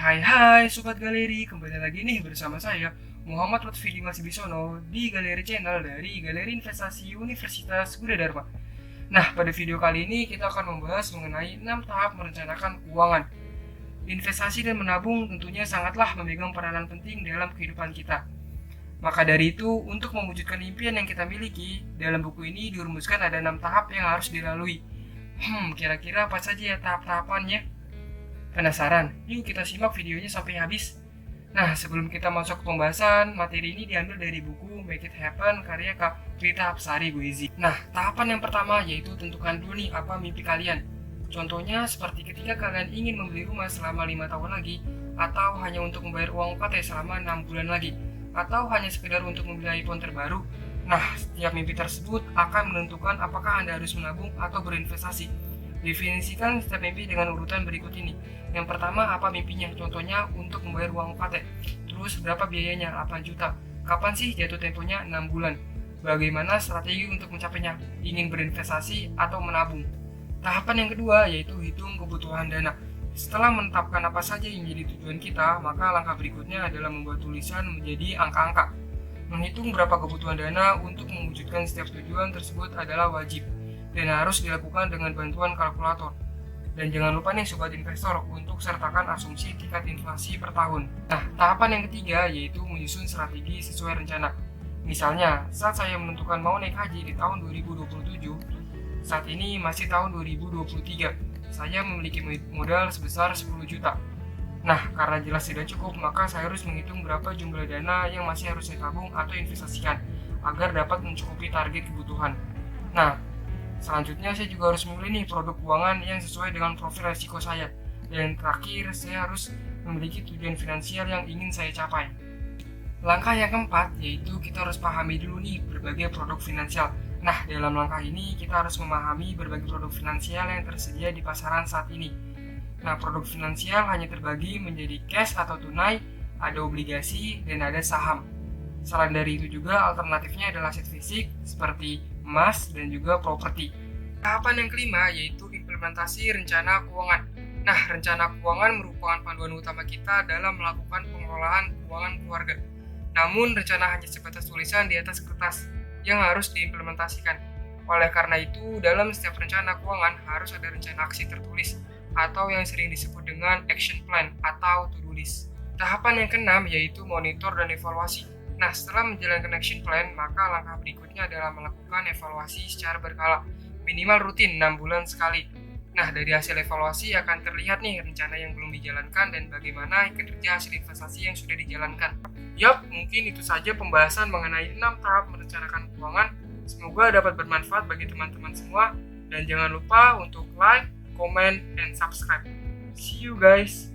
Hai Sobat Galeri, kembali lagi nih bersama saya Muhammad Lutfi Dimas Bisono di Galeri Channel dari Galeri Investasi Universitas Gunadarma. Nah, pada video kali ini kita akan membahas mengenai 6 tahap merencanakan keuangan. Investasi dan menabung tentunya sangatlah memegang peranan penting dalam kehidupan kita. Maka dari itu, untuk mewujudkan impian yang kita miliki, dalam buku ini dirumuskan ada 6 tahap yang harus dilalui. Kira-kira apa saja ya tahap-tahapannya? Penasaran? Yuk kita simak videonya sampai habis. Nah, sebelum kita masuk ke pembahasan, materi ini diambil dari buku Make It Happen karya Kak Prita Hapsari Guezi. Nah, tahapan yang pertama yaitu tentukan dulu nih apa mimpi kalian. Contohnya seperti ketika kalian ingin membeli rumah selama 5 tahun lagi, atau hanya untuk membayar uang UKT selama 6 bulan lagi, atau hanya sekedar untuk membeli iPhone terbaru. Nah, setiap mimpi tersebut akan menentukan apakah Anda harus menabung atau berinvestasi. Definisikan setiap mimpi dengan urutan berikut ini. Yang pertama, apa mimpinya? Contohnya untuk membayar uang UKT. Terus berapa biayanya? 8 juta. Kapan sih jatuh temponya? 6 bulan. Bagaimana strategi untuk mencapainya? Ingin berinvestasi atau menabung? Tahapan yang kedua yaitu hitung kebutuhan dana. Setelah menetapkan apa saja yang menjadi tujuan kita, maka langkah berikutnya adalah membuat tulisan menjadi angka-angka. Menghitung berapa kebutuhan dana untuk mewujudkan setiap tujuan tersebut adalah wajib dan harus dilakukan dengan bantuan kalkulator. Dan jangan lupa nih sobat investor untuk sertakan asumsi tingkat inflasi per tahun. Nah, tahapan yang ketiga yaitu menyusun strategi sesuai rencana. Misalnya, saat saya menentukan mau naik haji di tahun 2027, saat ini masih tahun 2023, saya memiliki modal sebesar 10 juta. Nah, karena jelas tidak cukup, maka saya harus menghitung berapa jumlah dana yang masih harus saya tabung atau investasikan agar dapat mencukupi target kebutuhan. Nah, selanjutnya saya juga harus memilih nih produk keuangan yang sesuai dengan profil resiko saya. Dan terakhir, saya harus memiliki tujuan finansial yang ingin saya capai. Langkah yang keempat yaitu kita harus pahami dulu nih berbagai produk finansial. Nah, dalam langkah ini kita harus memahami berbagai produk finansial yang tersedia di pasaran saat ini. Nah, produk finansial hanya terbagi menjadi cash atau tunai, ada obligasi, dan ada saham. Selain dari itu juga alternatifnya adalah aset fisik seperti emas dan juga properti. Tahapan yang kelima yaitu implementasi rencana keuangan. Nah, rencana keuangan merupakan panduan utama kita dalam melakukan pengelolaan keuangan keluarga. Namun, rencana hanya sebatas tulisan di atas kertas yang harus diimplementasikan. Oleh karena itu, dalam setiap rencana keuangan harus ada rencana aksi tertulis atau yang sering disebut dengan action plan atau to-do list. Tahapan yang keenam yaitu monitor dan evaluasi. Nah, setelah menjalankan action plan, maka langkah berikutnya adalah melakukan evaluasi secara berkala, minimal rutin 6 bulan sekali. Nah, dari hasil evaluasi akan terlihat nih rencana yang belum dijalankan dan bagaimana kinerja hasil investasi yang sudah dijalankan. Yap, mungkin itu saja pembahasan mengenai 6 tahap merencanakan keuangan. Semoga dapat bermanfaat bagi teman-teman semua. Dan jangan lupa untuk like, comment, and subscribe. See you guys!